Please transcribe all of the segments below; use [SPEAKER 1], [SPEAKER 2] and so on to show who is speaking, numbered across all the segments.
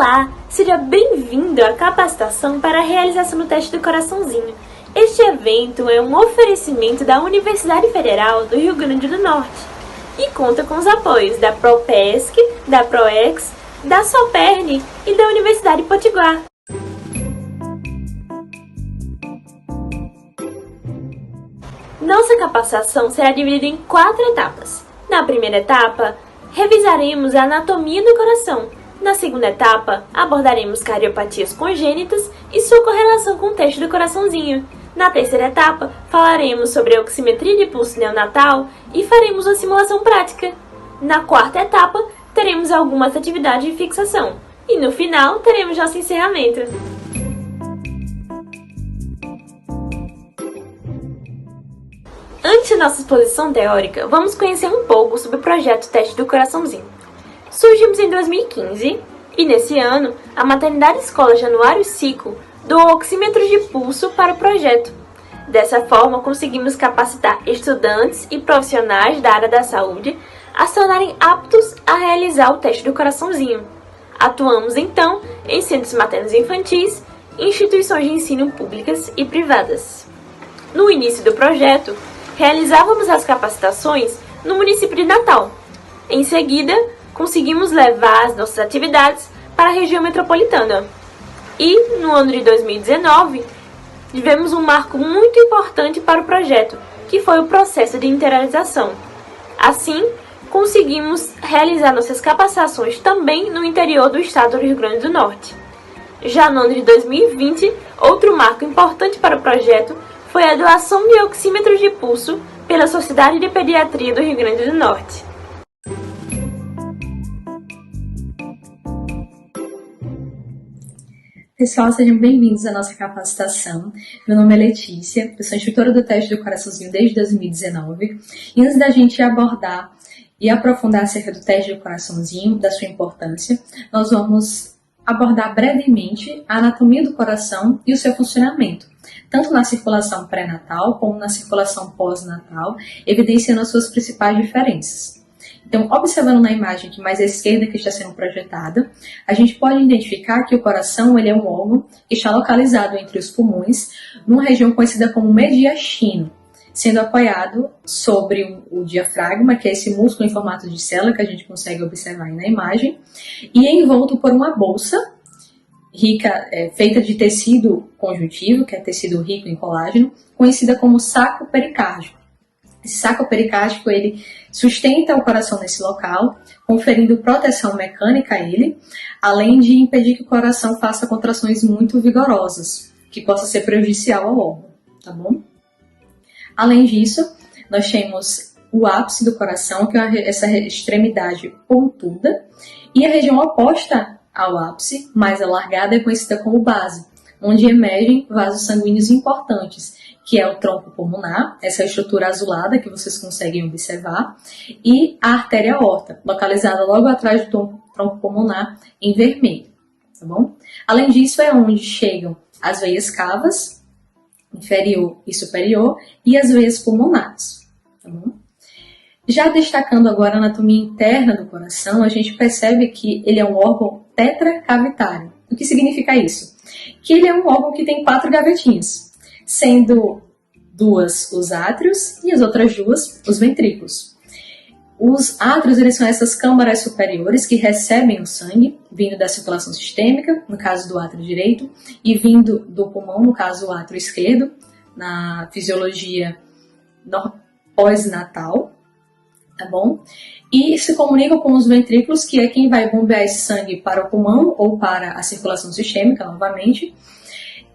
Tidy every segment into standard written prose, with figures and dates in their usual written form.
[SPEAKER 1] Olá, seja bem-vindo à capacitação para a realização do teste do coraçãozinho. Este evento é um oferecimento da Universidade Federal do Rio Grande do Norte e conta com os apoios da Propesc, da Proex, da Soperne e da Universidade Potiguar. Nossa capacitação será dividida em 4 etapas. Na primeira etapa, revisaremos a anatomia do coração. Na segunda etapa, abordaremos cardiopatias congênitas e sua correlação com o teste do coraçãozinho. Na terceira etapa, falaremos sobre a oximetria de pulso neonatal e faremos uma simulação prática. Na quarta etapa, teremos algumas atividades de fixação. E no final, teremos nosso encerramento. Antes da nossa exposição teórica, vamos conhecer um pouco sobre o projeto Teste do Coraçãozinho. Surgimos em 2015 e, nesse ano, a Maternidade Escola Januário Cico doou oxímetros de pulso para o projeto. Dessa forma, conseguimos capacitar estudantes e profissionais da área da saúde a se tornarem aptos a realizar o teste do coraçãozinho. Atuamos, então, em centros maternos e infantis, instituições de ensino públicas e privadas. No início do projeto, realizávamos as capacitações no município de Natal. Em seguida, conseguimos levar as nossas atividades para a região metropolitana. E, no ano de 2019, tivemos um marco muito importante para o projeto, que foi o processo de interiorização. Assim, conseguimos realizar nossas capacitações também no interior do estado do Rio Grande do Norte. Já no ano de 2020, outro marco importante para o projeto foi a doação de oxímetros de pulso pela Sociedade de Pediatria do Rio Grande do Norte.
[SPEAKER 2] Pessoal, sejam bem-vindos à nossa capacitação. Meu nome é Letícia, eu sou instrutora do teste do coraçãozinho desde 2019. E antes da gente abordar e aprofundar acerca do teste do coraçãozinho, da sua importância, nós vamos abordar brevemente a anatomia do coração e o seu funcionamento, tanto na circulação pré-natal como na circulação pós-natal, evidenciando as suas principais diferenças. Então, observando na imagem aqui mais à esquerda que está sendo projetada, a gente pode identificar que o coração ele é um órgão que está localizado entre os pulmões, numa região conhecida como mediastino, sendo apoiado sobre o diafragma, que é esse músculo em formato de célula que a gente consegue observar aí na imagem, e é envolto por uma bolsa rica, feita de tecido conjuntivo, que é tecido rico em colágeno, conhecida como saco pericárdico. Esse saco pericárdico ele sustenta o coração nesse local, conferindo proteção mecânica a ele, além de impedir que o coração faça contrações muito vigorosas, que possa ser prejudicial ao órgão, tá bom? Além disso, nós temos o ápice do coração, que é essa extremidade pontuda, e a região oposta ao ápice, mais alargada, é conhecida como base, onde emergem vasos sanguíneos importantes, que é o tronco pulmonar, essa estrutura azulada que vocês conseguem observar, e a artéria aorta, localizada logo atrás do tronco pulmonar em vermelho, tá bom? Além disso, é onde chegam as veias cavas, inferior e superior, e as veias pulmonares, tá bom? Já destacando agora a anatomia interna do coração, a gente percebe que ele é um órgão tetracavitário. O que significa isso? Que ele é um órgão que tem 4 gavetinhas, sendo 2 os átrios e as outras 2 os ventrículos. Os átrios eles são essas câmaras superiores que recebem o sangue, vindo da circulação sistêmica, no caso do átrio direito, e vindo do pulmão, no caso do átrio esquerdo, na fisiologia pós-natal, tá bom? E se comunicam com os ventrículos, que é quem vai bombear esse sangue para o pulmão ou para a circulação sistêmica, novamente,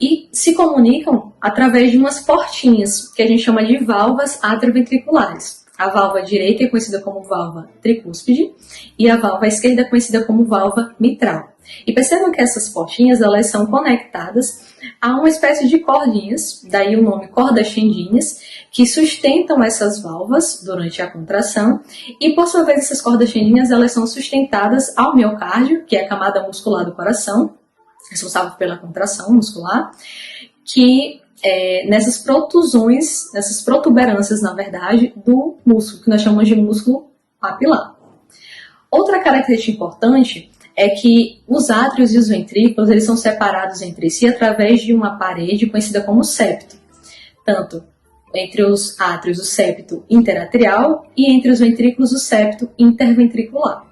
[SPEAKER 2] e se comunicam através de umas portinhas, que a gente chama de válvulas atrioventriculares. A válvula direita é conhecida como válvula tricúspide e a válvula esquerda é conhecida como válvula mitral. E percebam que essas portinhas elas são conectadas a uma espécie de cordinhas, daí o nome cordas tendinhas, que sustentam essas válvulas durante a contração e, por sua vez, essas cordas tendinhas elas são sustentadas ao miocárdio, que é a camada muscular do coração, responsável pela contração muscular, que nessas protusões, nessas protuberâncias, na verdade, do músculo, que nós chamamos de músculo papilar. Outra característica importante é que os átrios e os ventrículos eles são separados entre si através de uma parede conhecida como septo. Tanto entre os átrios o septo interatrial e entre os ventrículos o septo interventricular.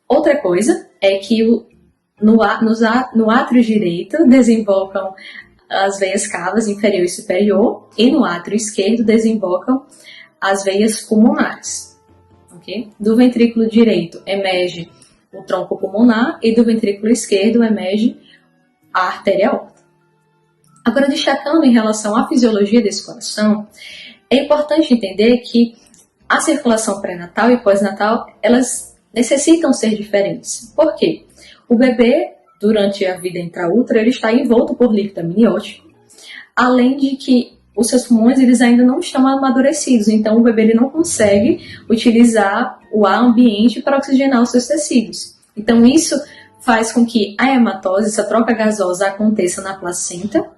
[SPEAKER 2] Outra coisa é que no átrio direito desembocam as veias cavas inferior e superior e no átrio esquerdo desembocam as veias pulmonares. Okay? Do ventrículo direito emerge o tronco pulmonar e do ventrículo esquerdo emerge a artéria aorta. Agora, destacando em relação à fisiologia desse coração, é importante entender que a circulação pré-natal e pós-natal, elas necessitam ser diferentes. Por quê? O bebê, durante a vida intraútero, ele está envolto por líquido amniótico, além de que os seus pulmões eles ainda não estão amadurecidos, então o bebê ele não consegue utilizar o ar ambiente para oxigenar os seus tecidos. Então isso faz com que a hematose, essa troca gasosa, aconteça na placenta,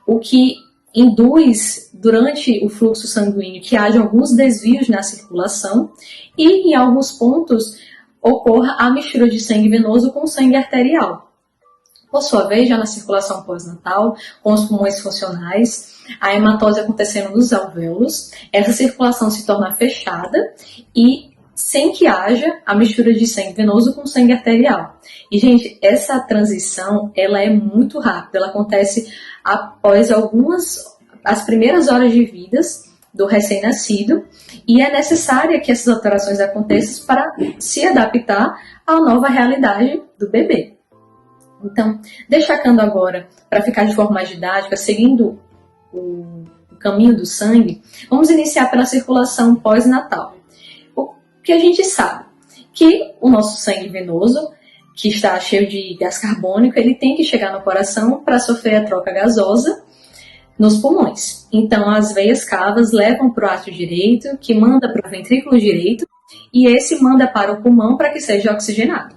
[SPEAKER 2] o que induz, durante o fluxo sanguíneo, que haja alguns desvios na circulação e, em alguns pontos, ocorra a mistura de sangue venoso com sangue arterial. Por sua vez, já na circulação pós-natal, com os pulmões funcionais, a hematose acontecendo nos alvéolos, essa circulação se torna fechada e sem que haja a mistura de sangue venoso com sangue arterial. E, gente, essa transição, ela é muito rápida, ela acontece após as primeiras horas de vida do recém-nascido, e é necessária que essas alterações aconteçam para se adaptar à nova realidade do bebê. Então, destacando agora, para ficar de forma mais didática, seguindo o caminho do sangue, vamos iniciar pela circulação pós-natal. O que a gente sabe? Que o nosso sangue venoso, que está cheio de gás carbônico, ele tem que chegar no coração para sofrer a troca gasosa nos pulmões. Então, as veias cavas levam para o átrio direito, que manda para o ventrículo direito, e esse manda para o pulmão para que seja oxigenado.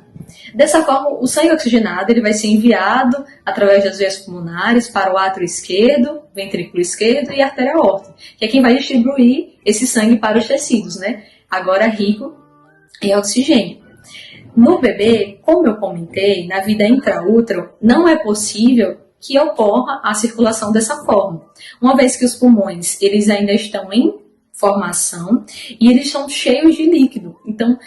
[SPEAKER 2] Dessa forma, o sangue oxigenado ele vai ser enviado através das veias pulmonares para o átrio esquerdo, ventrículo esquerdo e artéria aorta, que é quem vai distribuir esse sangue para os tecidos, né? Agora rico em oxigênio. No bebê, como eu comentei, na vida intraútero, não é possível que ocorra a circulação dessa forma, uma vez que os pulmões eles ainda estão em formação e eles estão cheios de líquido. Então,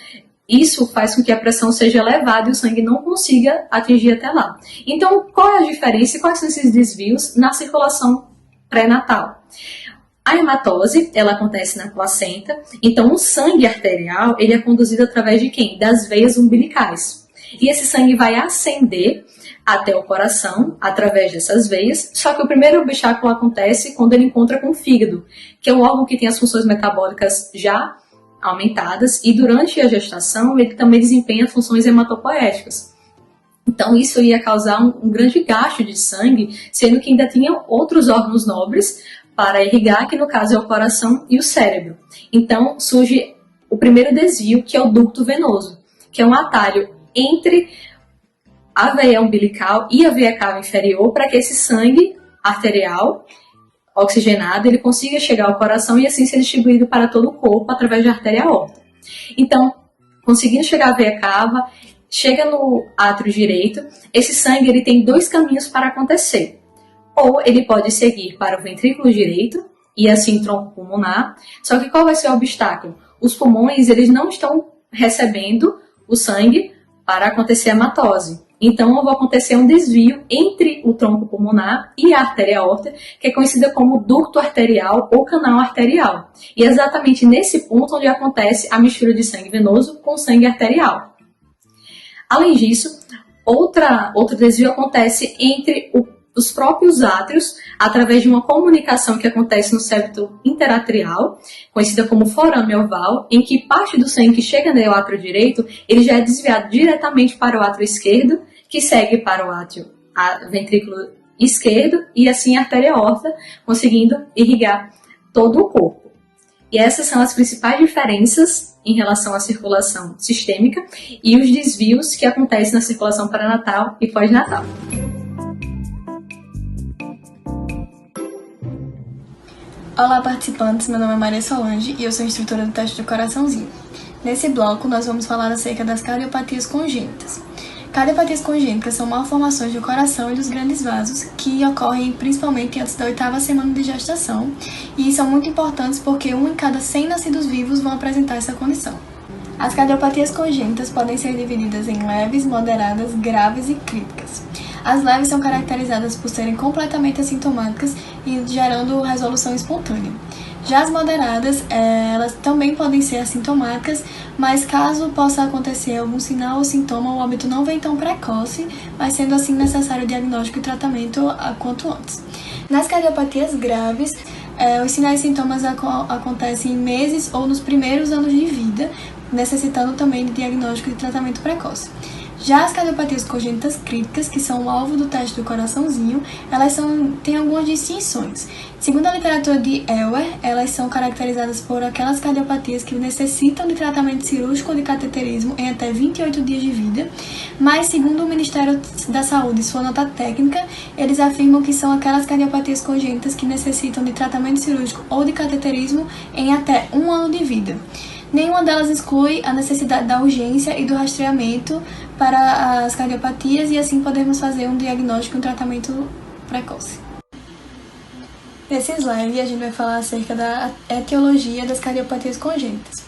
[SPEAKER 2] isso faz com que a pressão seja elevada e o sangue não consiga atingir até lá. Então, qual é a diferença e quais são esses desvios na circulação pré-natal? A hematose, ela acontece na placenta, então o sangue arterial, ele é conduzido através de quem? Das veias umbilicais. E esse sangue vai ascender até o coração, através dessas veias, só que o primeiro obstáculo acontece quando ele encontra com o fígado, que é um órgão que tem as funções metabólicas já aumentadas, e durante a gestação ele também desempenha funções hematopoéticas. Então isso ia causar um grande gasto de sangue, sendo que ainda tinha outros órgãos nobres para irrigar, que no caso é o coração e o cérebro. Então surge o primeiro desvio, que é o ducto venoso, que é um atalho entre a veia umbilical e a veia cava inferior para que esse sangue arterial oxigenado ele consiga chegar ao coração e assim ser distribuído para todo o corpo através da artéria aorta. Então, conseguindo chegar à veia cava, chega no átrio direito, esse sangue ele tem dois caminhos para acontecer. Ou ele pode seguir para o ventrículo direito e assim tronco pulmonar, só que qual vai ser o obstáculo? Os pulmões eles não estão recebendo o sangue para acontecer a hematose. Então, vai acontecer um desvio entre o tronco pulmonar e a artéria aorta, que é conhecida como ducto arterial ou canal arterial. E é exatamente nesse ponto onde acontece a mistura de sangue venoso com sangue arterial. Além disso, outro desvio acontece entre os próprios átrios, através de uma comunicação que acontece no septo interatrial, conhecida como forame oval, em que parte do sangue que chega no átrio direito, ele já é desviado diretamente para o átrio esquerdo, que segue para o ventrículo esquerdo e assim a artéria aorta, conseguindo irrigar todo o corpo. E essas são as principais diferenças em relação à circulação sistêmica e os desvios que acontecem na circulação pré-natal e pós-natal.
[SPEAKER 3] Olá, participantes! Meu nome é Maria Solange e eu sou instrutora do teste do coraçãozinho. Nesse bloco, nós vamos falar acerca das cardiopatias congênitas. Cardiopatias congênitas são malformações do coração e dos grandes vasos que ocorrem principalmente antes da 8ª semana de gestação e são muito importantes porque 1 em cada 100 nascidos vivos vão apresentar essa condição. As cardiopatias congênitas podem ser divididas em leves, moderadas, graves e críticas. As leves são caracterizadas por serem completamente assintomáticas e gerando resolução espontânea. Já as moderadas, elas também podem ser assintomáticas, mas caso possa acontecer algum sinal ou sintoma, o óbito não vem tão precoce, mas sendo assim necessário diagnóstico e tratamento quanto antes. Nas cardiopatias graves, os sinais e sintomas acontecem em meses ou nos primeiros anos de vida, necessitando também de diagnóstico e tratamento precoce. Já as cardiopatias congênitas críticas, que são o alvo do teste do coraçãozinho, elas têm algumas distinções. Segundo a literatura de Ewer, elas são caracterizadas por aquelas cardiopatias que necessitam de tratamento cirúrgico ou de cateterismo em até 28 dias de vida, mas segundo o Ministério da Saúde e sua nota técnica, eles afirmam que são aquelas cardiopatias congênitas que necessitam de tratamento cirúrgico ou de cateterismo em até 1 ano de vida. Nenhuma delas exclui a necessidade da urgência e do rastreamento para as cardiopatias e assim podemos fazer um diagnóstico e um tratamento precoce. Nesse slide a gente vai falar acerca da etiologia das cardiopatias congênitas.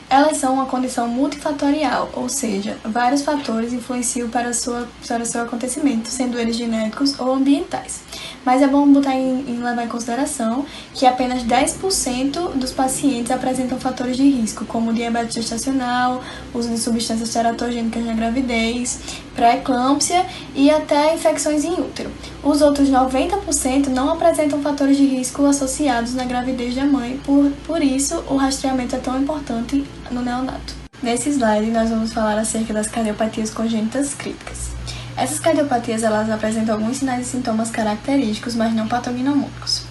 [SPEAKER 3] Elas são uma condição multifatorial, ou seja, vários fatores influenciam para o seu acontecimento, sendo eles genéticos ou ambientais. Mas é bom levar em consideração que apenas 10% dos pacientes apresentam fatores de risco, como diabetes gestacional, uso de substâncias teratogênicas na gravidez, pré-eclâmpsia e até infecções em útero. Os outros 90% não apresentam fatores de risco associados na gravidez da mãe, por isso o rastreamento é tão importante no neonato. Nesse slide nós vamos falar acerca das cardiopatias congênitas críticas. Essas cardiopatias elas apresentam alguns sinais e sintomas característicos, mas não patognomônicos.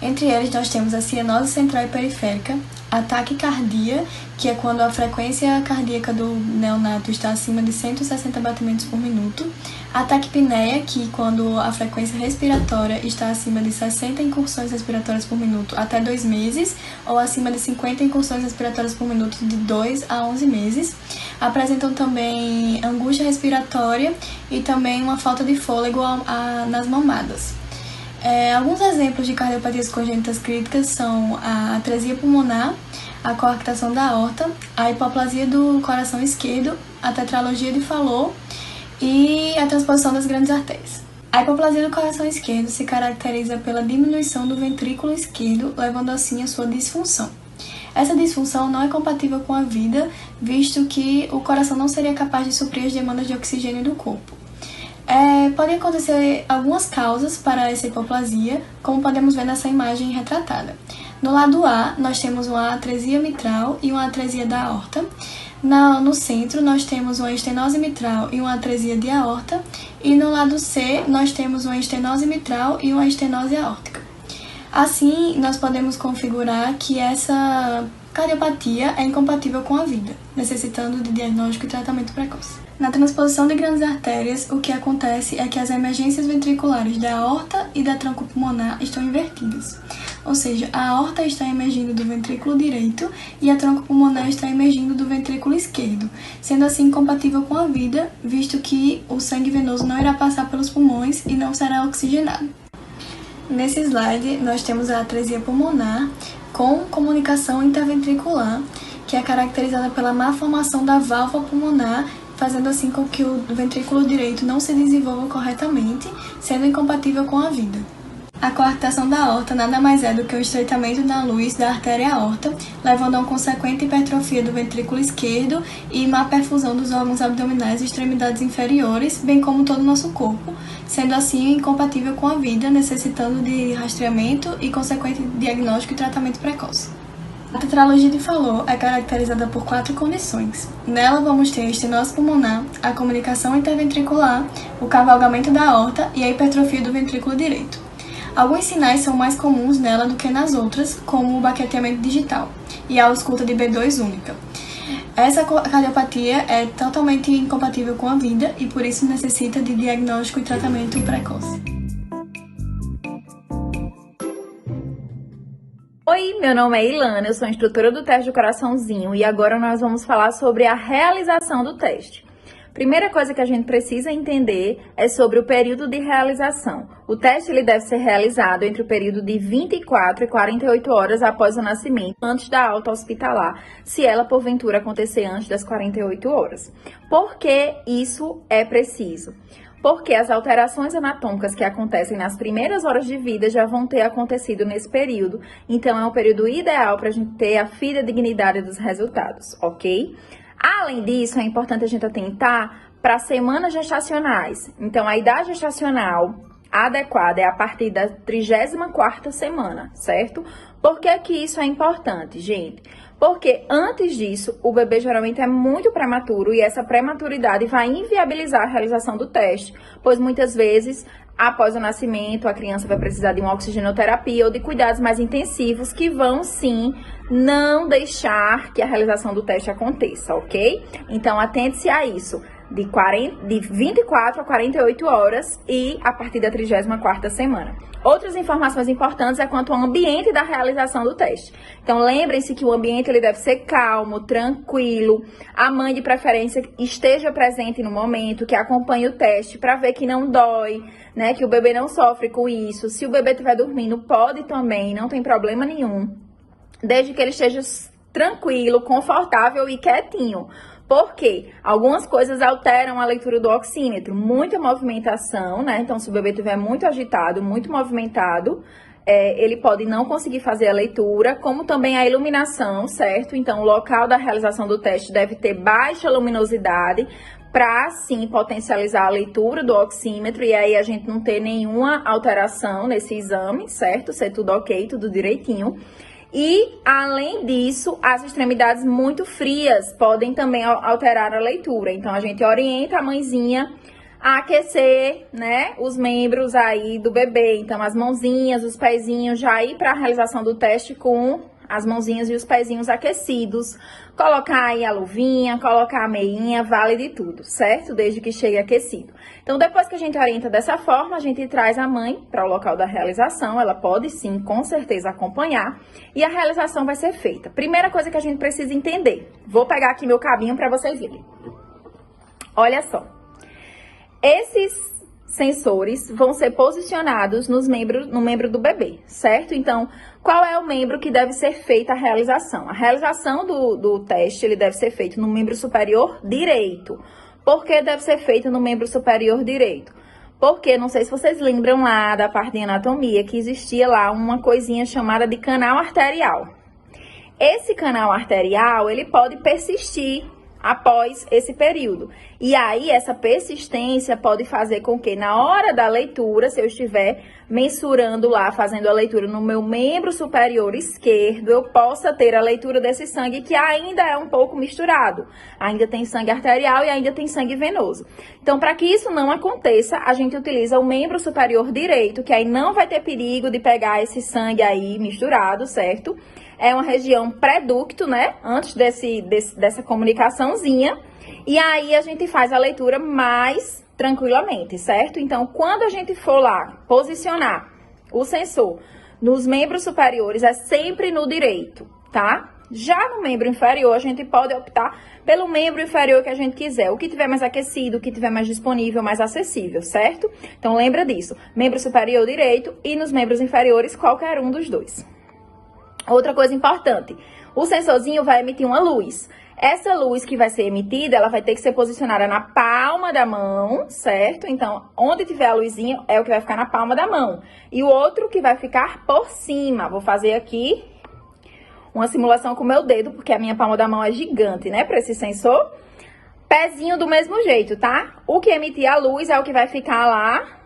[SPEAKER 3] Entre eles nós temos a cianose central e periférica, a taquicardia, que é quando a frequência cardíaca do neonato está acima de 160 batimentos por minuto, a taquipneia, que quando a frequência respiratória está acima de 60 incursões respiratórias por minuto até 2 meses, ou acima de 50 incursões respiratórias por minuto de 2 a 11 meses. Apresentam também angústia respiratória e também uma falta de fôlego nas mamadas. Alguns exemplos de cardiopatias congênitas críticas são a atresia pulmonar, a coarctação da aorta, a hipoplasia do coração esquerdo, a tetralogia de Fallot e a transposição das grandes artérias. A hipoplasia do coração esquerdo se caracteriza pela diminuição do ventrículo esquerdo, levando assim a sua disfunção. Essa disfunção não é compatível com a vida, visto que o coração não seria capaz de suprir as demandas de oxigênio do corpo. Podem acontecer algumas causas para essa hipoplasia, como podemos ver nessa imagem retratada. No lado A, nós temos uma atresia mitral e uma atresia da aorta. No centro, nós temos uma estenose mitral e uma atresia de aorta. E no lado C, nós temos uma estenose mitral e uma estenose aórtica. Assim, nós podemos configurar que essa cardiopatia é incompatível com a vida, necessitando de diagnóstico e tratamento precoce. Na transposição de grandes artérias, o que acontece é que as emergências ventriculares da aorta e da tronco pulmonar estão invertidas. Ou seja, a aorta está emergindo do ventrículo direito e a tronco pulmonar está emergindo do ventrículo esquerdo, sendo assim incompatível com a vida, visto que o sangue venoso não irá passar pelos pulmões e não será oxigenado. Nesse slide, nós temos a atresia pulmonar com comunicação interventricular, que é caracterizada pela má formação da válvula pulmonar, fazendo assim com que o ventrículo direito não se desenvolva corretamente, sendo incompatível com a vida. A coarctação da aorta nada mais é do que o estreitamento da luz da artéria aorta, levando a uma consequente hipertrofia do ventrículo esquerdo e má perfusão dos órgãos abdominais e extremidades inferiores, bem como todo o nosso corpo, sendo assim incompatível com a vida, necessitando de rastreamento e consequente diagnóstico e tratamento precoce. A tetralogia de Fallot é caracterizada por 4 condições. Nela vamos ter a estenose pulmonar, a comunicação interventricular, o cavalgamento da aorta e a hipertrofia do ventrículo direito. Alguns sinais são mais comuns nela do que nas outras, como o baqueteamento digital e a ausculta de B2 única. Essa cardiopatia é totalmente incompatível com a vida e por isso necessita de diagnóstico e tratamento precoce.
[SPEAKER 1] Oi,
[SPEAKER 4] Oi, meu nome é Ilana, eu sou instrutora do teste do coraçãozinho e agora nós vamos falar sobre a realização do teste. Primeira coisa que a gente precisa entender é sobre o período de realização. O teste ele deve ser realizado entre o período de 24 e 48 horas após o nascimento, antes da alta hospitalar, se ela porventura acontecer antes das 48 horas. Por que isso é preciso? Porque as alterações anatômicas que acontecem nas primeiras horas de vida já vão ter acontecido nesse período, então é um período ideal para a gente ter a fidedignidade dos resultados, ok? Além disso, é importante a gente atentar para semanas gestacionais. Então, a idade gestacional adequada é a partir da 34ª semana, certo? Por que que isso é importante, gente? Porque antes disso, o bebê geralmente é muito prematuro e essa prematuridade vai inviabilizar a realização do teste, pois muitas vezes, após o nascimento, a criança vai precisar de uma oxigenoterapia ou de cuidados mais intensivos que vão, sim, não deixar que a realização do teste aconteça, ok? Então, atente-se a isso. De 24 a 48 horas e a partir da 34ª semana. Outras informações importantes é quanto ao ambiente da realização do teste. Então, lembrem-se que o ambiente ele deve ser calmo, tranquilo, a mãe de preferência esteja presente no momento, que acompanhe o teste para ver que não dói, né, que o bebê não sofre com isso. Se o bebê estiver dormindo, pode também, não tem problema nenhum, desde que ele esteja tranquilo, confortável e quietinho. Porque algumas coisas alteram a leitura do oxímetro, muita movimentação, né? Então, se o bebê estiver muito agitado, muito movimentado, ele pode não conseguir fazer a leitura, como também a iluminação, certo? Então, o local da realização do teste deve ter baixa luminosidade para, sim, potencializar a leitura do oxímetro e aí a gente não ter nenhuma alteração nesse exame, certo? Ser tudo ok, tudo direitinho. E, além disso, as extremidades muito frias podem também alterar a leitura. Então, a gente orienta a mãezinha a aquecer, né, os membros aí do bebê. Então, as mãozinhas, os pezinhos, já ir para a realização do teste com as mãozinhas e os pezinhos aquecidos. Colocar aí a luvinha, colocar a meinha, vale de tudo, certo? Desde que chegue aquecido. Então, depois que a gente orienta dessa forma, a gente traz a mãe para o local da realização. Ela pode, sim, com certeza acompanhar. E a realização vai ser feita. Primeira coisa que a gente precisa entender. Vou pegar aqui meu cabinho para vocês verem. Olha só. Esses sensores vão ser posicionados no membro do bebê, certo? Então, qual é o membro que deve ser feita a realização? A realização do teste, ele deve ser feito no membro superior direito. Por que deve ser feito no membro superior direito? Porque, não sei se vocês lembram lá da parte de anatomia, que existia lá uma coisinha chamada de canal arterial. Esse canal arterial, ele pode persistir após esse período. E aí, essa persistência pode fazer com que, na hora da leitura, se eu estiver mensurando lá, fazendo a leitura no meu membro superior esquerdo, eu possa ter a leitura desse sangue que ainda é um pouco misturado. Ainda tem sangue arterial e ainda tem sangue venoso. Então, para que isso não aconteça, a gente utiliza o membro superior direito, que aí não vai ter perigo de pegar esse sangue aí misturado, certo? É uma região pré-ducto, né? Antes dessa comunicaçãozinha. E aí a gente faz a leitura mais tranquilamente, certo? Então, quando a gente for lá posicionar o sensor nos membros superiores, é sempre no direito, tá? Já no membro inferior, a gente pode optar pelo membro inferior que a gente quiser. O que tiver mais aquecido, o que tiver mais disponível, mais acessível, certo? Então, lembra disso. Membro superior direito e nos membros inferiores, qualquer um dos dois. Outra coisa importante, o sensorzinho vai emitir uma luz. Essa luz que vai ser emitida, ela vai ter que ser posicionada na palma da mão, certo? Então, onde tiver a luzinha é o que vai ficar na palma da mão. E o outro que vai ficar por cima. Vou fazer aqui uma simulação com o meu dedo, porque a minha palma da mão é gigante, né, para esse sensor. Pezinho do mesmo jeito, tá? O que emitir a luz é o que vai ficar lá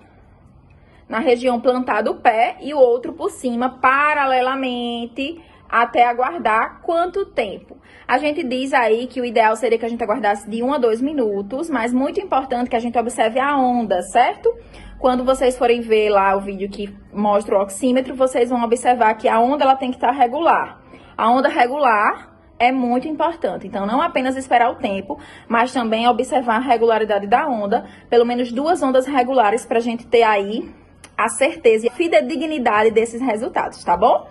[SPEAKER 4] na região plantar do pé e o outro por cima, paralelamente, até aguardar quanto tempo? A gente diz aí que o ideal seria que a gente aguardasse de 1 a 2 minutos, mas muito importante que a gente observe a onda, certo? Quando vocês forem ver lá o vídeo que mostra o oxímetro, vocês vão observar que a onda ela tem que estar regular. A onda regular é muito importante, então não apenas esperar o tempo, mas também observar a regularidade da onda, pelo menos 2 ondas regulares para a gente ter aí a certeza e a fidedignidade desses resultados, tá bom?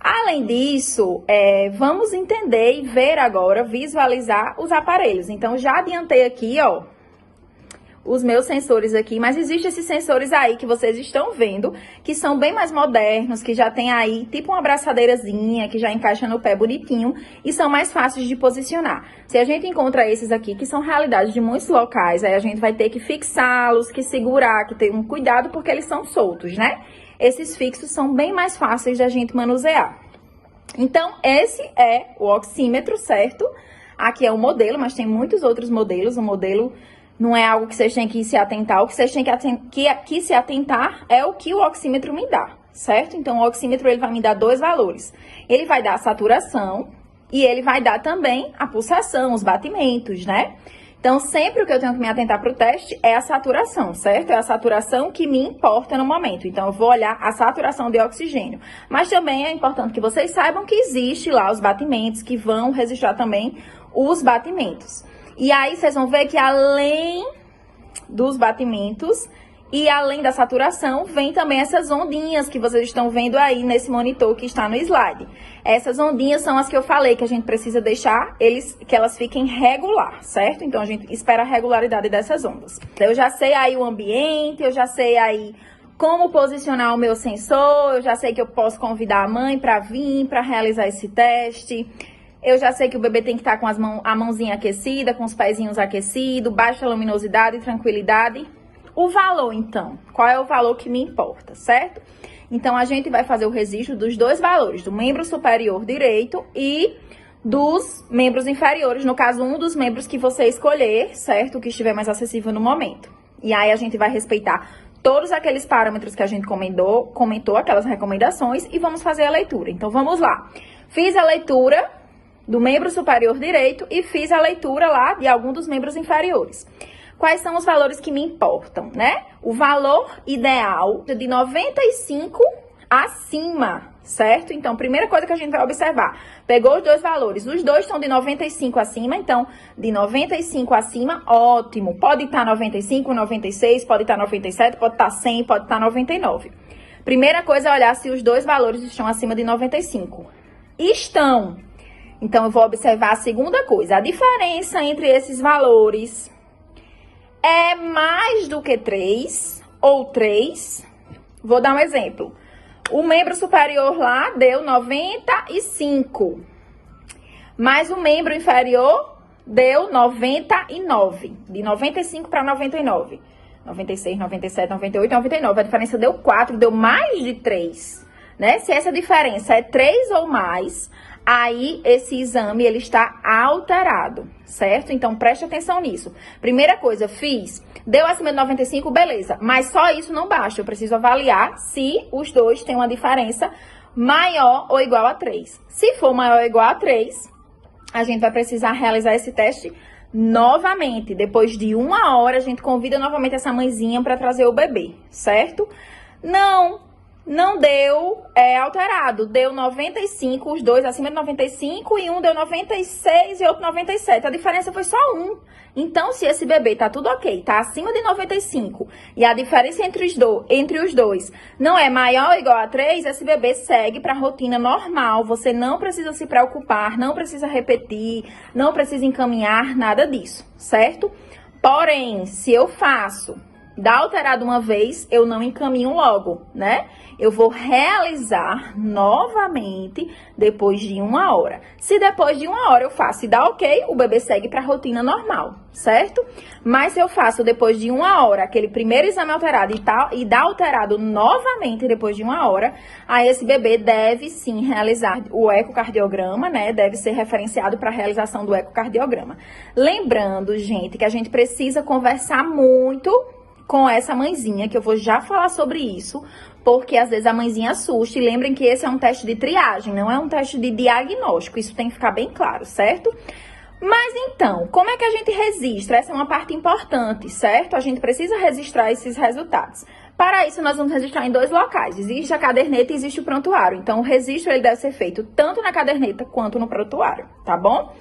[SPEAKER 4] Além disso, vamos entender e ver agora, visualizar os aparelhos. Então, já adiantei aqui, ó, os meus sensores aqui, mas existem esses sensores aí que vocês estão vendo, que são bem mais modernos, que já tem aí tipo uma abraçadeirazinha, que já encaixa no pé bonitinho e são mais fáceis de posicionar. Se a gente encontra esses aqui, que são realidade de muitos locais, aí a gente vai ter que fixá-los, que segurar, que ter um cuidado, porque eles são soltos, né? Esses fixos são bem mais fáceis de a gente manusear. Então, esse é o oxímetro, certo? Aqui é o modelo, mas tem muitos outros modelos. O modelo não é algo que vocês têm que se atentar. O que vocês têm que se atentar é o que o oxímetro me dá, certo? Então, o oxímetro ele vai me dar dois valores. Ele vai dar a saturação e ele vai dar também a pulsação, os batimentos, né? Então, sempre o que eu tenho que me atentar para o teste é a saturação, certo? É a saturação que me importa no momento. Então, eu vou olhar a saturação de oxigênio. Mas também é importante que vocês saibam que existe lá os batimentos, que vão registrar também os batimentos. E aí, vocês vão ver que além dos batimentos e além da saturação, vem também essas ondinhas que vocês estão vendo aí nesse monitor que está no slide. Essas ondinhas são as que eu falei que a gente precisa deixar que elas fiquem regular, certo? Então, a gente espera a regularidade dessas ondas. Eu já sei aí o ambiente, eu já sei aí como posicionar o meu sensor, eu já sei que eu posso convidar a mãe para vir, para realizar esse teste. Eu já sei que o bebê tem que estar com a mãozinha aquecida, com os pezinhos aquecidos, baixa luminosidade e tranquilidade. O valor, então, qual é o valor que me importa, certo? Então, a gente vai fazer o registro dos dois valores, do membro superior direito e dos membros inferiores, no caso, um dos membros que você escolher, certo? Que estiver mais acessível no momento. E aí, a gente vai respeitar todos aqueles parâmetros que a gente comentou, aquelas recomendações, e vamos fazer a leitura. Então, vamos lá. Fiz a leitura do membro superior direito e fiz a leitura lá de algum dos membros inferiores. Quais são os valores que me importam, né? O valor ideal é de 95 acima, certo? Então, primeira coisa que a gente vai observar, pegou os dois valores, os dois estão de 95 acima, então, de 95 acima, ótimo. Pode estar 95, 96, pode estar 97, pode estar 100, pode estar 99. Primeira coisa é olhar se os dois valores estão acima de 95. Estão. Então, eu vou observar a segunda coisa, a diferença entre esses valores é mais do que 3 ou 3. Vou dar um exemplo. O membro superior lá deu 95, mas o membro inferior deu 99, de 95 para 99. 96, 97, 98, 99. A diferença deu 4, deu mais de 3, né? Se essa diferença é 3 ou mais, aí esse exame ele está alterado, certo? Então, preste atenção nisso. Primeira coisa, deu acima de 95, beleza. Mas só isso não basta. Eu preciso avaliar se os dois têm uma diferença maior ou igual a 3. Se for maior ou igual a 3, a gente vai precisar realizar esse teste novamente. Depois de 1 hora, a gente convida novamente essa mãezinha para trazer o bebê, certo? Não deu alterado, deu 95, os dois acima de 95 e um deu 96 e outro 97. A diferença foi só 1. Então, se esse bebê tá tudo ok, tá acima de 95 e a diferença entre os dois não é maior ou igual a 3, esse bebê segue para a rotina normal. Você não precisa se preocupar, não precisa repetir, não precisa encaminhar, nada disso, certo? Porém, se eu faço dá alterado uma vez, eu não encaminho logo, né? Eu vou realizar novamente depois de 1 hora. Se depois de 1 hora eu faço e dá ok, o bebê segue para a rotina normal, certo? Mas se eu faço depois de 1 hora aquele primeiro exame alterado e dá alterado novamente depois de 1 hora, aí esse bebê deve sim realizar o ecocardiograma, né? Deve ser referenciado para a realização do ecocardiograma. Lembrando, gente, que a gente precisa conversar muito com essa mãezinha, que eu vou já falar sobre isso, porque às vezes a mãezinha assusta. E lembrem que esse é um teste de triagem, não é um teste de diagnóstico, isso tem que ficar bem claro, certo? Mas então, como é que a gente registra? Essa é uma parte importante, certo? A gente precisa registrar esses resultados. Para isso, nós vamos registrar em 2 locais. Existe a caderneta e existe o prontuário. Então, o registro ele deve ser feito tanto na caderneta quanto no prontuário, tá bom?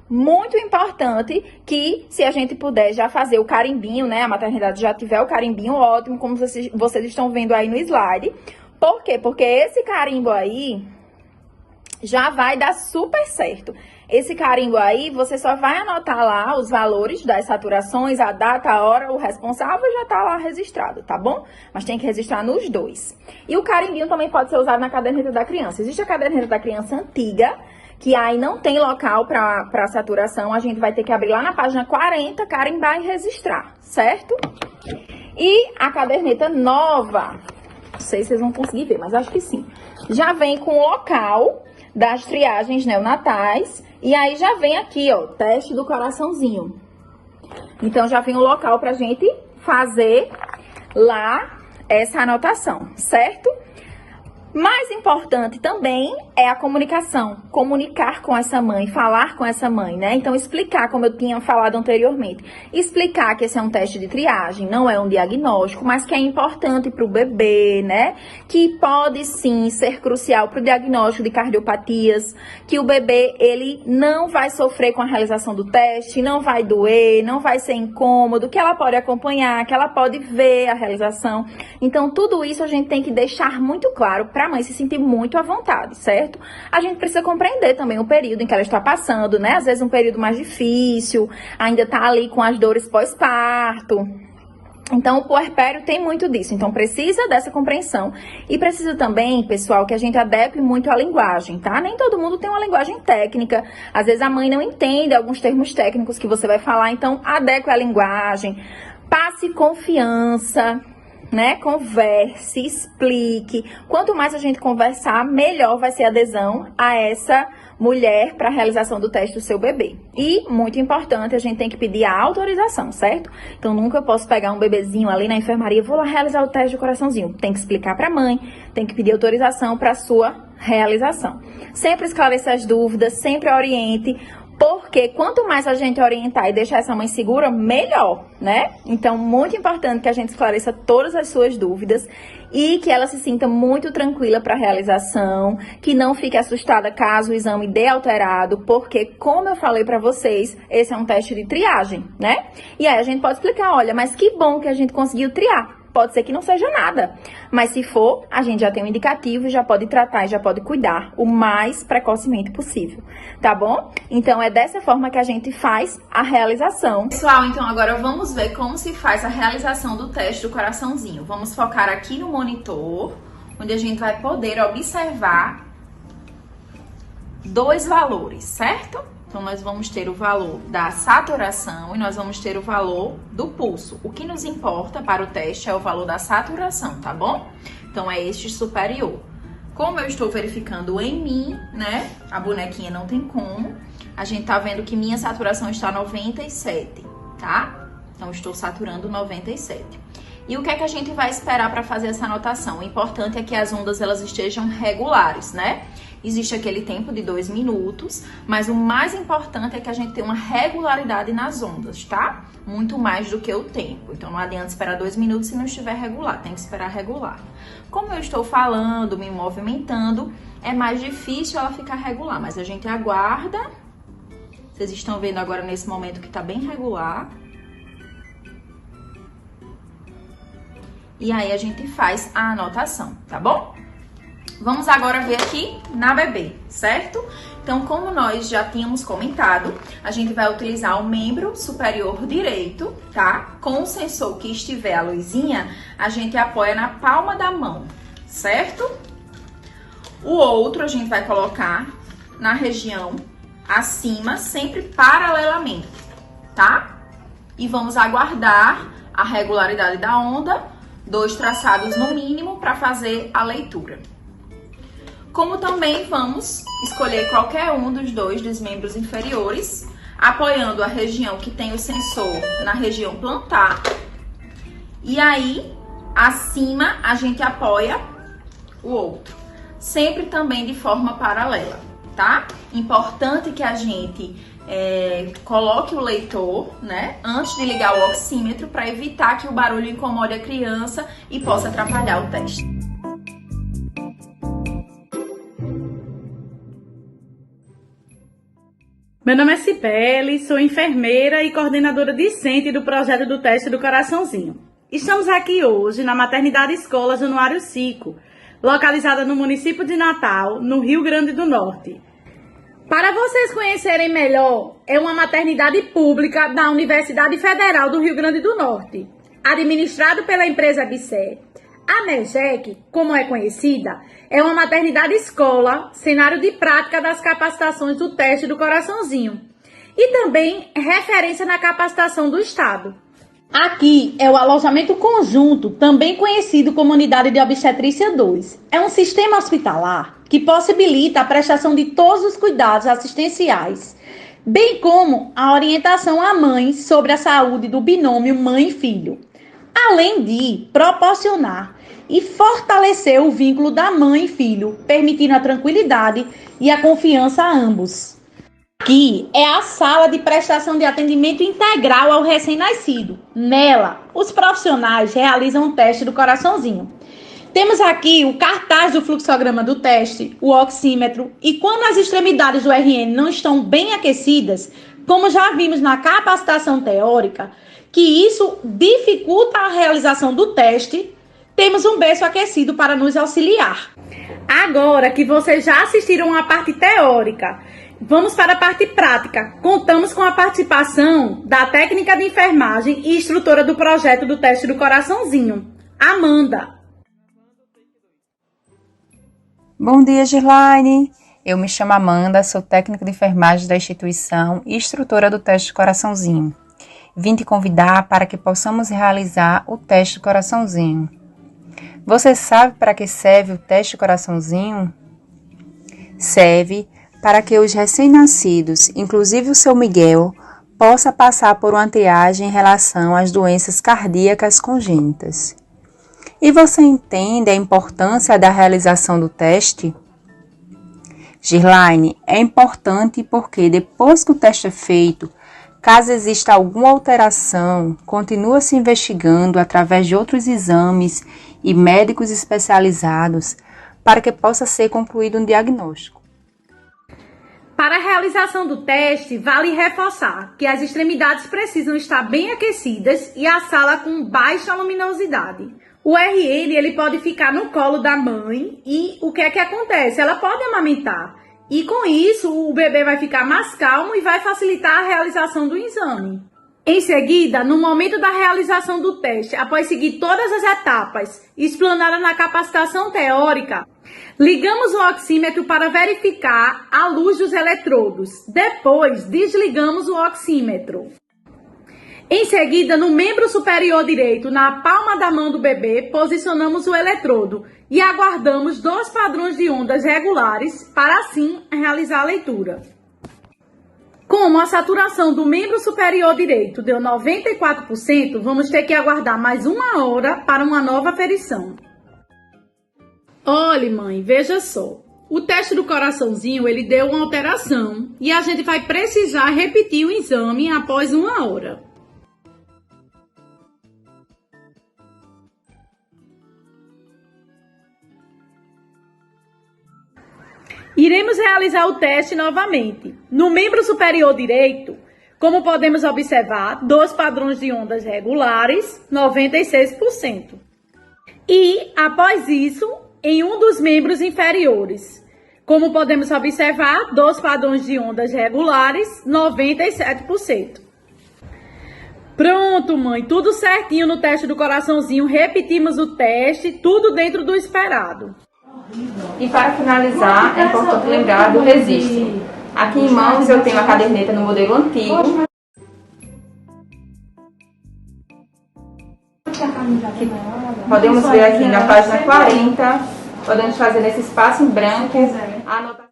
[SPEAKER 4] Muito importante que, se a gente puder já fazer o carimbinho, né? A maternidade já tiver o carimbinho, ótimo, como vocês estão vendo aí no slide. Por quê? Porque esse carimbo aí, já vai dar super certo. Esse carimbo aí, você só vai anotar lá os valores das saturações, a data, a hora, o responsável já tá lá registrado, tá bom? Mas tem que registrar nos dois. E o carimbinho também pode ser usado na caderneta da criança. Existe a caderneta da criança antiga, que aí não tem local para saturação, a gente vai ter que abrir lá na página 40, carimbar e registrar, certo? E a caderneta nova, não sei se vocês vão conseguir ver, mas acho que sim. Já vem com o local das triagens neonatais. E aí já vem aqui, ó, teste do coraçãozinho. Então já vem o local pra gente fazer lá essa anotação, certo? Mais importante também é a comunicação, comunicar com essa mãe, falar com essa mãe, né? Então, explicar, como eu tinha falado anteriormente, explicar que esse é um teste de triagem, não é um diagnóstico, mas que é importante para o bebê, né? Que pode sim ser crucial para o diagnóstico de cardiopatias, que o bebê, ele não vai sofrer com a realização do teste, não vai doer, não vai ser incômodo, que ela pode acompanhar, que ela pode ver a realização. Então, tudo isso a gente tem que deixar muito claro para a mãe se sentir muito à vontade, certo? A gente precisa compreender também o período em que ela está passando, né? Às vezes um período mais difícil, ainda tá ali com as dores pós-parto. Então, o puerpério tem muito disso. Então, precisa dessa compreensão. E precisa também, pessoal, que a gente adeque muito a linguagem, tá? Nem todo mundo tem uma linguagem técnica. Às vezes a mãe não entende alguns termos técnicos que você vai falar. Então, adeque a linguagem. Passe confiança, né? Converse, explique. Quanto mais a gente conversar, melhor vai ser a adesão a essa mulher para a realização do teste do seu bebê. E, muito importante, a gente tem que pedir a autorização, certo? Então, nunca eu posso pegar um bebezinho ali na enfermaria e vou lá realizar o teste do coraçãozinho. Tem que explicar para a mãe, tem que pedir autorização para a sua realização. Sempre esclareça as dúvidas, sempre oriente, porque quanto mais a gente orientar e deixar essa mãe segura, melhor, né? Então, muito importante que a gente esclareça todas as suas dúvidas e que ela se sinta muito tranquila para a realização, que não fique assustada caso o exame dê alterado, porque, como eu falei para vocês, esse é um teste de triagem, né? E aí a gente pode explicar, olha, mas que bom que a gente conseguiu triar. Pode ser que não seja nada, mas se for, a gente já tem um indicativo e já pode tratar e já pode cuidar o mais precocemente possível, tá bom? Então, é dessa forma que a gente faz a realização. Pessoal, então agora vamos ver como se faz a realização do teste do coraçãozinho. Vamos focar aqui no monitor, onde a gente vai poder observar dois valores, certo? Então, nós vamos ter o valor da saturação e nós vamos ter o valor do pulso. O que nos importa para o teste é o valor da saturação, tá bom? Então, é este superior. Como eu estou verificando em mim, né? A bonequinha não tem como. A gente tá vendo que minha saturação está 97, tá? Então, estou saturando 97. E o que é que a gente vai esperar para fazer essa anotação? O importante é que as ondas elas estejam regulares, né? Existe aquele tempo de 2 minutos, mas o mais importante é que a gente tenha uma regularidade nas ondas, tá? Muito mais do que o tempo. Então, não adianta esperar 2 minutos se não estiver regular, tem que esperar regular. Como eu estou falando, me movimentando, é mais difícil ela ficar regular, mas a gente aguarda. Vocês estão vendo agora nesse momento que tá bem regular. E aí a gente faz a anotação, tá bom? Vamos agora ver aqui na bebê, certo? Então, como nós já tínhamos comentado, a gente vai utilizar o membro superior direito, tá? Com o sensor que estiver a luzinha, a gente apoia na palma da mão, certo? O outro a gente vai colocar na região acima, sempre paralelamente, tá? E vamos aguardar a regularidade da onda, 2 traçados no mínimo para fazer a leitura. Como também vamos escolher qualquer um dos dois dos membros inferiores, apoiando a região que tem o sensor na região plantar. E aí, acima, a gente apoia o outro. Sempre também de forma paralela, tá? Importante que a gente coloque o leitor, né, antes de ligar o oxímetro para evitar que o barulho incomode a criança e possa atrapalhar o teste.
[SPEAKER 5] Meu nome é Cibele, sou enfermeira e coordenadora discente do projeto do teste do coraçãozinho. Estamos aqui hoje na Maternidade Escola Januário Cico, localizada no município de Natal, no Rio Grande do Norte. Para vocês conhecerem melhor, é uma maternidade pública da Universidade Federal do Rio Grande do Norte, administrado pela empresa Bicé. A MEGEC, como é conhecida, é uma maternidade escola, cenário de prática das capacitações do teste do coraçãozinho e também referência na capacitação do Estado.
[SPEAKER 6] Aqui é o alojamento conjunto, também conhecido como Unidade de Obstetrícia 2. É um sistema hospitalar que possibilita a prestação de todos os cuidados assistenciais, bem como a orientação à mãe sobre a saúde do binômio mãe e filho, além de proporcionar e fortalecer o vínculo da mãe e filho, permitindo a tranquilidade e a confiança a ambos. Aqui é a sala de prestação de atendimento integral ao recém-nascido. Nela, os profissionais realizam o teste do coraçãozinho. Temos aqui o cartaz do fluxograma do teste, o oxímetro, e quando as extremidades do RN não estão bem aquecidas, como já vimos na capacitação teórica, que isso dificulta a realização do teste, temos um berço aquecido para nos auxiliar.
[SPEAKER 5] Agora que vocês já assistiram à parte teórica, vamos para a parte prática. Contamos com a participação da técnica de enfermagem e instrutora do projeto do teste do coraçãozinho, Amanda.
[SPEAKER 7] Bom dia, Girlaine. Eu me chamo Amanda, sou técnica de enfermagem da instituição e instrutora do teste do coraçãozinho. Vim te convidar para que possamos realizar o teste do coraçãozinho. Você sabe para que serve o teste do coraçãozinho? Serve para que os recém-nascidos, inclusive o seu Miguel, possa passar por uma triagem em relação às doenças cardíacas congênitas. E você entende a importância da realização do teste? Girlaine, é importante porque depois que o teste é feito, caso exista alguma alteração, continua se investigando através de outros exames e médicos especializados para que possa ser concluído um diagnóstico.
[SPEAKER 5] Para a realização do teste, vale reforçar que as extremidades precisam estar bem aquecidas e a sala com baixa luminosidade. O RN ele pode ficar no colo da mãe e o que é que acontece? Ela pode amamentar. E com isso, o bebê vai ficar mais calmo e vai facilitar a realização do exame. Em seguida, no momento da realização do teste, após seguir todas as etapas explanadas na capacitação teórica, ligamos o oxímetro para verificar a luz dos eletrodos. Depois, desligamos o oxímetro. Em seguida, no membro superior direito, na palma da mão do bebê, posicionamos o eletrodo e aguardamos 2 padrões de ondas regulares para assim realizar a leitura. Como a saturação do membro superior direito deu 94%, vamos ter que aguardar mais 1 hora para uma nova aferição. Olhe, mãe, veja só. O teste do coraçãozinho, ele deu uma alteração e a gente vai precisar repetir o exame após 1 hora. Iremos realizar o teste novamente. No membro superior direito, como podemos observar, 2 padrões de ondas regulares, 96%. E, após isso, em um dos membros inferiores, como podemos observar, 2 padrões de ondas regulares, 97%. Pronto, mãe, tudo certinho no teste do coraçãozinho. Repetimos o teste, tudo dentro do esperado.
[SPEAKER 4] E para finalizar, é importante lembrar do registro. Aqui em mãos eu tenho a caderneta no modelo antigo. Podemos ver aqui na página 40, podemos fazer nesse espaço em branco a anotação.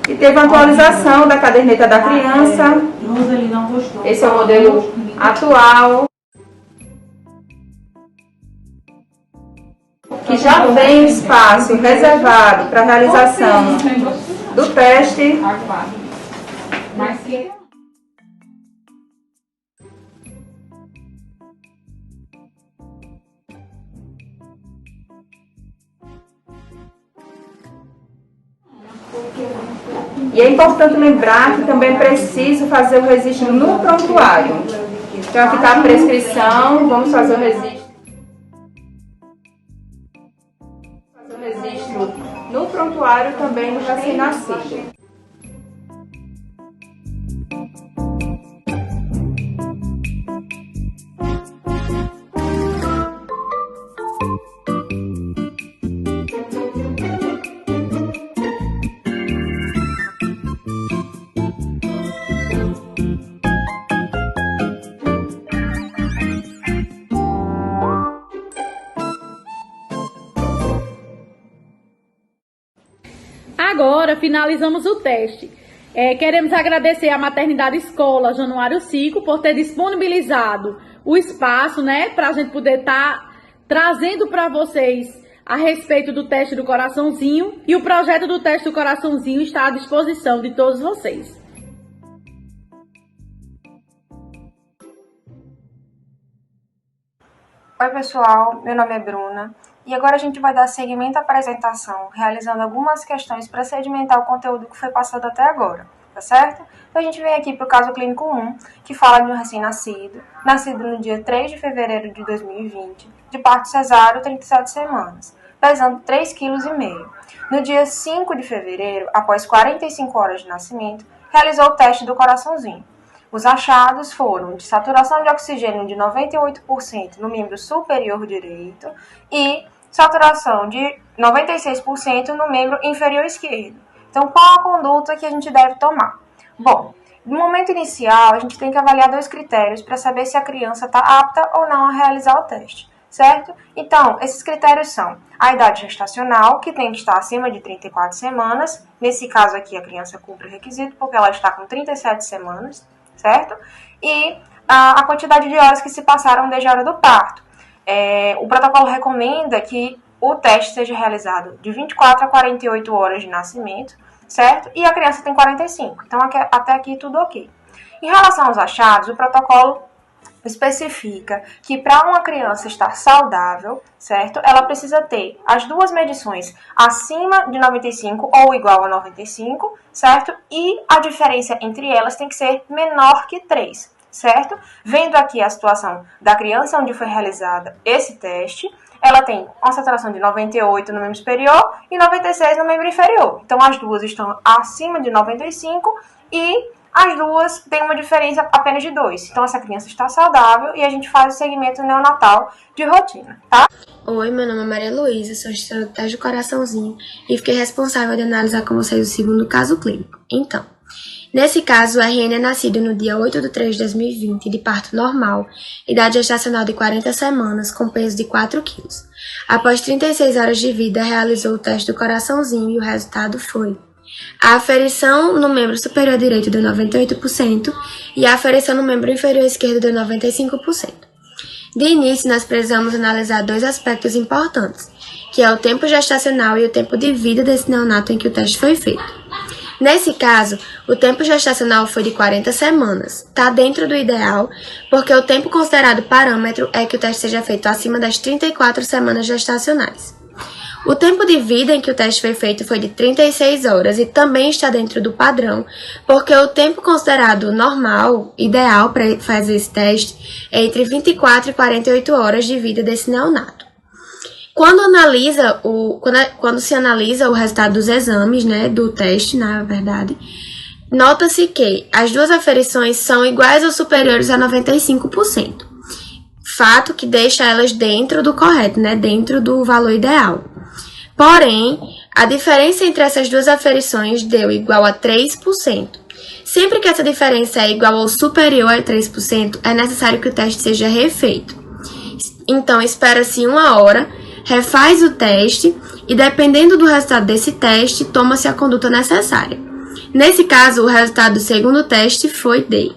[SPEAKER 4] E teve a atualização da caderneta da criança. Esse é o modelo atual, que já tem espaço reservado para a realização do teste.
[SPEAKER 7] E é importante lembrar que também é preciso fazer o registro no prontuário. Então, aqui está a prescrição, vamos fazer o registro. No prontuário também do recém-nascido.
[SPEAKER 5] Agora finalizamos o teste. Queremos agradecer à Maternidade Escola Januário Cico por ter disponibilizado o espaço, para a gente poder estar trazendo para vocês a respeito do teste do coraçãozinho, e o projeto do teste do coraçãozinho está à disposição de todos vocês.
[SPEAKER 8] Oi pessoal, meu nome é Bruna e agora a gente vai dar seguimento à apresentação, realizando algumas questões para sedimentar o conteúdo que foi passado até agora, tá certo? Então a gente vem aqui para o caso clínico 1, que fala de um recém-nascido, nascido no dia 3 de fevereiro de 2020, de parto cesáreo, 37 semanas, pesando 3,5 kg. No dia 5 de fevereiro, após 45 horas de nascimento, realizou o teste do coraçãozinho. Os achados foram de saturação de oxigênio de 98% no membro superior direito e saturação de 96% no membro inferior esquerdo. Então, qual a conduta que a gente deve tomar? Bom, no momento inicial, a gente tem que avaliar 2 critérios para saber se a criança está apta ou não a realizar o teste, certo? Então, esses critérios são a idade gestacional, que tem que estar acima de 34 semanas. Nesse caso aqui, a criança cumpre o requisito porque ela está com 37 semanas. Certo? E a quantidade de horas que se passaram desde a hora do parto. O protocolo recomenda que o teste seja realizado de 24 a 48 horas de nascimento, certo? E a criança tem 45, então até aqui tudo ok. Em relação aos achados, o protocolo especifica que para uma criança estar saudável, certo? Ela precisa ter as 2 medições acima de 95 ou igual a 95, certo? E a diferença entre elas tem que ser menor que 3, certo? Vendo aqui a situação da criança onde foi realizada esse teste, ela tem uma saturação de 98 no membro superior e 96 no membro inferior. Então, as duas estão acima de 95 e as duas têm uma diferença apenas de 2. Então, essa criança está saudável e a gente faz o segmento neonatal de rotina, tá?
[SPEAKER 9] Oi, meu nome é Maria Luísa, sou gestora do teste do coraçãozinho e fiquei responsável de analisar com vocês o segundo caso clínico. Então, nesse caso, o RN é nascido no dia 8 de 3 de 2020, de parto normal, idade gestacional de 40 semanas, com peso de 4 kg. Após 36 horas de vida, realizou o teste do coraçãozinho e o resultado foi: a aferição no membro superior direito deu 98% e a aferição no membro inferior esquerdo deu 95%. De início, nós precisamos analisar 2 aspectos importantes, que é o tempo gestacional e o tempo de vida desse neonato em que o teste foi feito. Nesse caso, o tempo gestacional foi de 40 semanas. Está dentro do ideal, porque o tempo considerado parâmetro é que o teste seja feito acima das 34 semanas gestacionais. O tempo de vida em que o teste foi feito foi de 36 horas e também está dentro do padrão, porque o tempo considerado normal, ideal para fazer esse teste, é entre 24 e 48 horas de vida desse neonato. Quando se analisa o resultado dos exames, do teste, na verdade, nota-se que as 2 aferições são iguais ou superiores a 95%. Fato que deixa elas dentro do correto, dentro do valor ideal. Porém, a diferença entre essas 2 aferições deu igual a 3%. Sempre que essa diferença é igual ou superior a 3%, é necessário que o teste seja refeito. Então, espera-se 1 hora, refaz o teste e, dependendo do resultado desse teste, toma-se a conduta necessária. Nesse caso, o resultado do segundo teste foi de: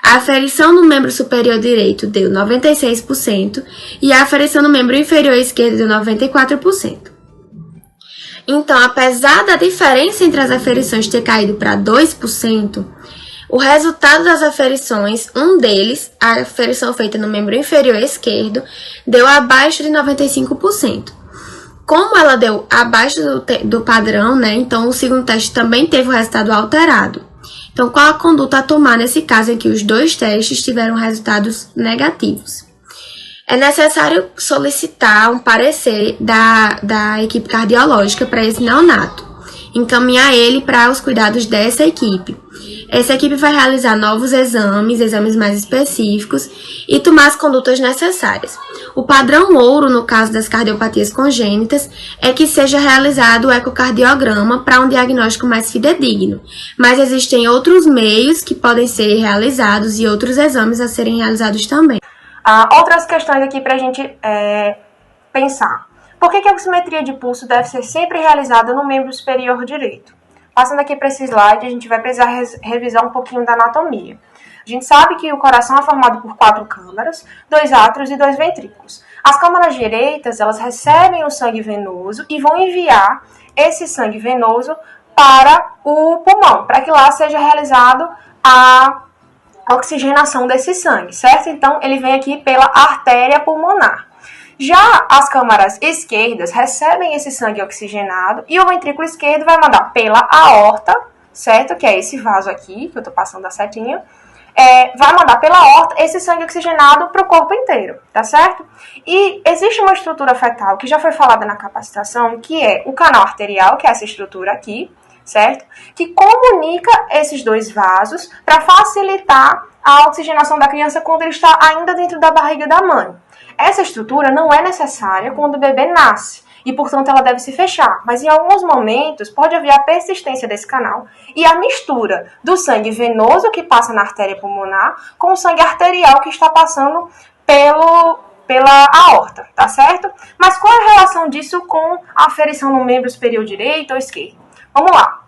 [SPEAKER 9] a aferição no membro superior direito deu 96% e a aferição no membro inferior esquerdo deu 94%. Então, apesar da diferença entre as aferições ter caído para 2%, o resultado das aferições, um deles, a aferição feita no membro inferior esquerdo, deu abaixo de 95%. Como ela deu abaixo do padrão, né? Então, o segundo teste também teve o resultado alterado. Então, qual a conduta a tomar nesse caso em que os dois testes tiveram resultados negativos? É necessário solicitar um parecer da equipe cardiológica para esse neonato, encaminhar ele para os cuidados dessa equipe. Essa equipe vai realizar novos exames mais específicos e tomar as condutas necessárias. O padrão ouro, no caso das cardiopatias congênitas, é que seja realizado o ecocardiograma para um diagnóstico mais fidedigno, mas existem outros meios que podem ser realizados e outros exames a serem realizados também.
[SPEAKER 8] Outras questões aqui para a gente pensar. Por que a oximetria de pulso deve ser sempre realizada no membro superior direito? Passando aqui para esse slide, a gente vai precisar revisar um pouquinho da anatomia. A gente sabe que o coração é formado por 4 câmaras, 2 átrios e 2 ventrículos. As câmaras direitas, elas recebem o sangue venoso e vão enviar esse sangue venoso para o pulmão, para que lá seja realizado a oxigenação desse sangue, certo? Então, ele vem aqui pela artéria pulmonar. Já as câmaras esquerdas recebem esse sangue oxigenado e o ventrículo esquerdo vai mandar pela aorta, certo? Que é esse vaso aqui, que eu tô passando a setinha. Vai mandar pela aorta esse sangue oxigenado para o corpo inteiro, tá certo? E existe uma estrutura fetal que já foi falada na capacitação, que é o canal arterial, que é essa estrutura aqui, certo? Que comunica esses dois vasos para facilitar a oxigenação da criança quando ele está ainda dentro da barriga da mãe. Essa estrutura não é necessária quando o bebê nasce e, portanto, ela deve se fechar. Mas em alguns momentos pode haver a persistência desse canal e a mistura do sangue venoso que passa na artéria pulmonar com o sangue arterial que está passando pela aorta, tá certo? Mas qual é a relação disso com a aferição no membro superior direito ou esquerdo? Vamos lá.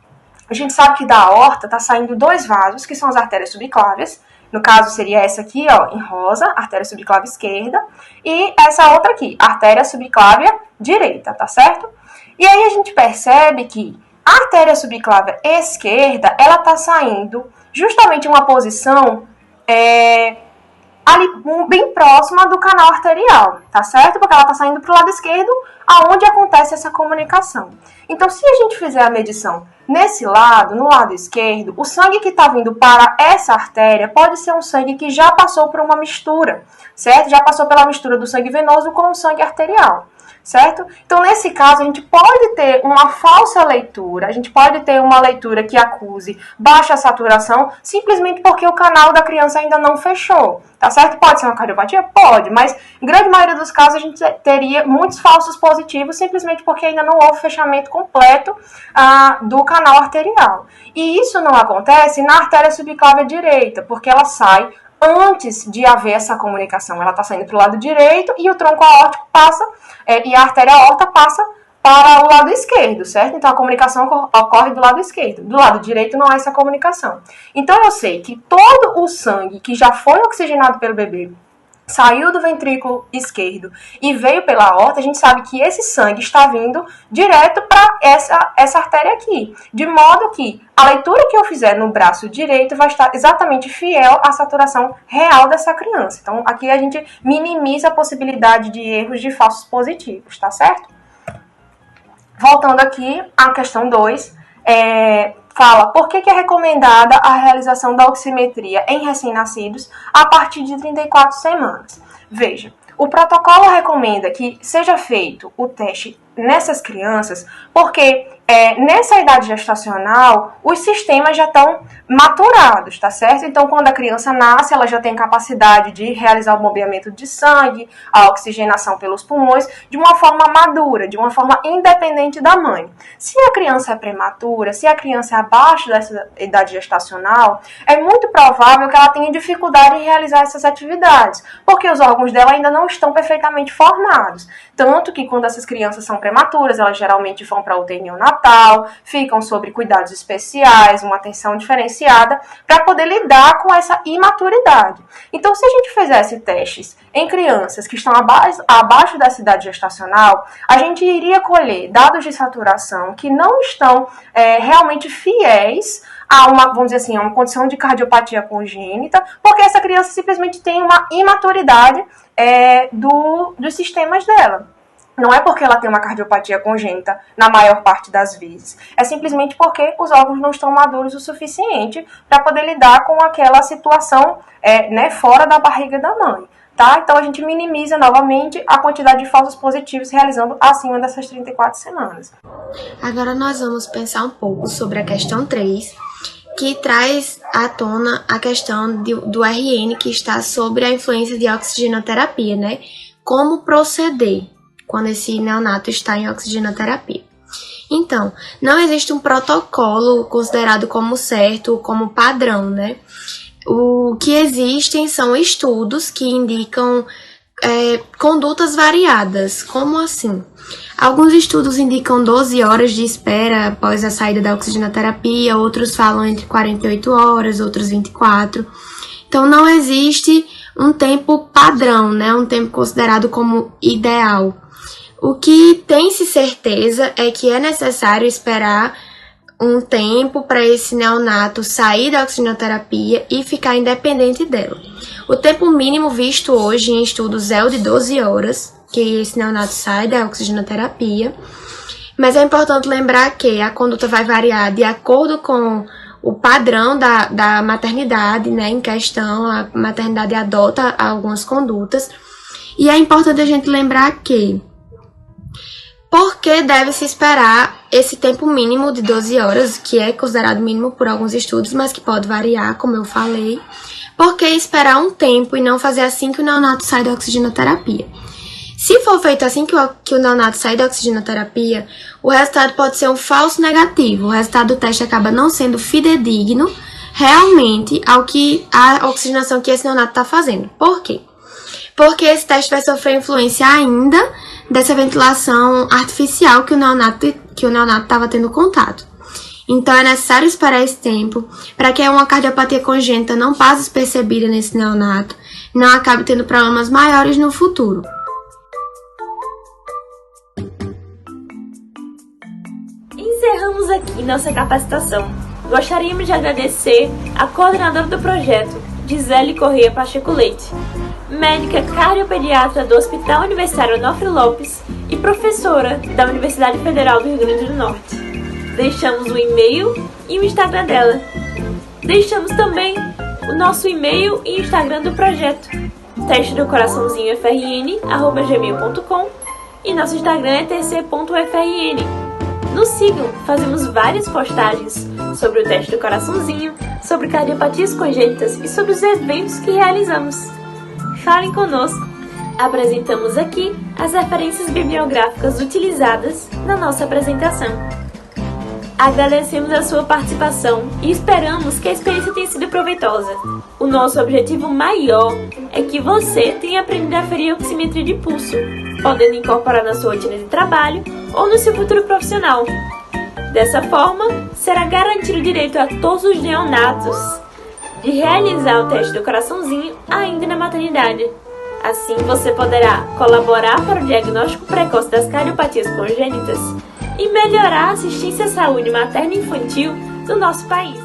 [SPEAKER 8] A gente sabe que da aorta está saindo 2 vasos, que são as artérias subclávias. No caso, seria essa aqui, ó, em rosa, artéria subclávia esquerda, e essa outra aqui, artéria subclávia direita, tá certo? E aí a gente percebe que a artéria subclávia esquerda, ela tá saindo justamente em uma posição ali bem próxima do canal arterial, tá certo? Porque ela tá saindo pro lado esquerdo, aonde acontece essa comunicação. Então, se a gente fizer a medição nesse lado, no lado esquerdo, o sangue que está vindo para essa artéria pode ser um sangue que já passou por uma mistura, certo? Já passou pela mistura do sangue venoso com o sangue arterial, certo? Então, nesse caso, a gente pode ter uma falsa leitura, a gente pode ter uma leitura que acuse baixa saturação, simplesmente porque o canal da criança ainda não fechou, tá certo? Pode ser uma cardiopatia? Pode, mas em grande maioria dos casos a gente teria muitos falsos positivos, simplesmente porque ainda não houve fechamento completo do canal arterial. E isso não acontece na artéria subclávia direita, porque ela sai antes de haver essa comunicação. Ela está saindo para o lado direito e o tronco aórtico passa, e a artéria aorta passa para o lado esquerdo, certo? Então a comunicação ocorre do lado esquerdo. Do lado direito não há essa comunicação. Então eu sei que todo o sangue que já foi oxigenado pelo bebê saiu do ventrículo esquerdo e veio pela aorta, a gente sabe que esse sangue está vindo direto para essa artéria aqui. De modo que a leitura que eu fizer no braço direito vai estar exatamente fiel à saturação real dessa criança. Então, aqui a gente minimiza a possibilidade de erros de falsos positivos, tá certo? Voltando aqui à questão 2, fala por que é recomendada a realização da oximetria em recém-nascidos a partir de 34 semanas. Veja, o protocolo recomenda que seja feito o teste nessas crianças porque nessa idade gestacional os sistemas já estão maturados, tá certo? Então, quando a criança nasce, ela já tem capacidade de realizar o bombeamento de sangue, a oxigenação pelos pulmões, de uma forma madura, de uma forma independente da mãe. Se a criança é prematura, se a criança é abaixo dessa idade gestacional, é muito provável que ela tenha dificuldade em realizar essas atividades, porque os órgãos dela ainda não estão perfeitamente formados. Tanto que quando essas crianças são prematuras, elas geralmente vão para a UTI neonatal, ficam sob cuidados especiais, uma atenção diferenciada, para poder lidar com essa imaturidade. Então, se a gente fizesse testes em crianças que estão abaixo dessa idade gestacional, a gente iria colher dados de saturação que não estão realmente fiéis a uma, vamos dizer assim, a uma condição de cardiopatia congênita, porque essa criança simplesmente tem uma imaturidade dos sistemas dela. Não é porque ela tem uma cardiopatia congênita, na maior parte das vezes. É simplesmente porque os órgãos não estão maduros o suficiente para poder lidar com aquela situação fora da barriga da mãe. Tá? Então a gente minimiza novamente a quantidade de falsos positivos realizando acima dessas 34 semanas.
[SPEAKER 9] Agora nós vamos pensar um pouco sobre a questão 3, que traz à tona a questão do RN, que está sobre a influência de oxigenoterapia, né? Como proceder quando esse neonato está em oxigenoterapia. Então, não existe um protocolo considerado como certo, como padrão, né? O que existem são estudos que indicam condutas variadas. Como assim? Alguns estudos indicam 12 horas de espera após a saída da oxigenoterapia, outros falam entre 48 horas, outros 24. Então, não existe um tempo padrão, né? Um tempo considerado como ideal. O que tem-se certeza é que é necessário esperar um tempo para esse neonato sair da oxigenoterapia e ficar independente dela. O tempo mínimo visto hoje em estudos é o de 12 horas, que esse neonato sai da oxigenoterapia, mas é importante lembrar que a conduta vai variar de acordo com o padrão da maternidade, né, em questão. A maternidade adota algumas condutas, e é importante a gente lembrar que por que deve-se esperar esse tempo mínimo de 12 horas, que é considerado mínimo por alguns estudos, mas que pode variar, como eu falei. Por que esperar um tempo e não fazer assim que o neonato sai da oxigenoterapia? Se for feito assim que o neonato sai da oxigenoterapia, o resultado pode ser um falso negativo. O resultado do teste acaba não sendo fidedigno realmente ao que a oxigenação que esse neonato está fazendo. Por quê? Porque esse teste vai sofrer influência ainda dessa ventilação artificial que o neonato estava tendo contato. Então é necessário esperar esse tempo para que uma cardiopatia congênita não passe despercebida nesse neonato, não acabe tendo problemas maiores no futuro.
[SPEAKER 1] Encerramos aqui nossa capacitação. Gostaríamos de agradecer a coordenadora do projeto, Gisele Corrêa Pacheco Leite, médica cardiopediatra do Hospital Universitário Onofre Lopes e professora da Universidade Federal do Rio Grande do Norte. Deixamos o e-mail e o Instagram dela. Deixamos também o nosso e-mail e Instagram do projeto, testedocoraçãozinhofrn@gmail.com, e nosso Instagram é tc.frn. Nos sigam, fazemos várias postagens sobre o teste do coraçãozinho, sobre cardiopatias congênitas e sobre os eventos que realizamos. Falem conosco! Apresentamos aqui as referências bibliográficas utilizadas na nossa apresentação. Agradecemos a sua participação e esperamos que a experiência tenha sido proveitosa. O nosso objetivo maior é que você tenha aprendido a aferir a oximetria de pulso, podendo incorporar na sua rotina de trabalho ou no seu futuro profissional. Dessa forma, será garantido o direito a todos os neonatos de realizar o teste do coraçãozinho ainda na maternidade. Assim, você poderá colaborar para o diagnóstico precoce das cardiopatias congênitas e melhorar a assistência à saúde materna e infantil do nosso país.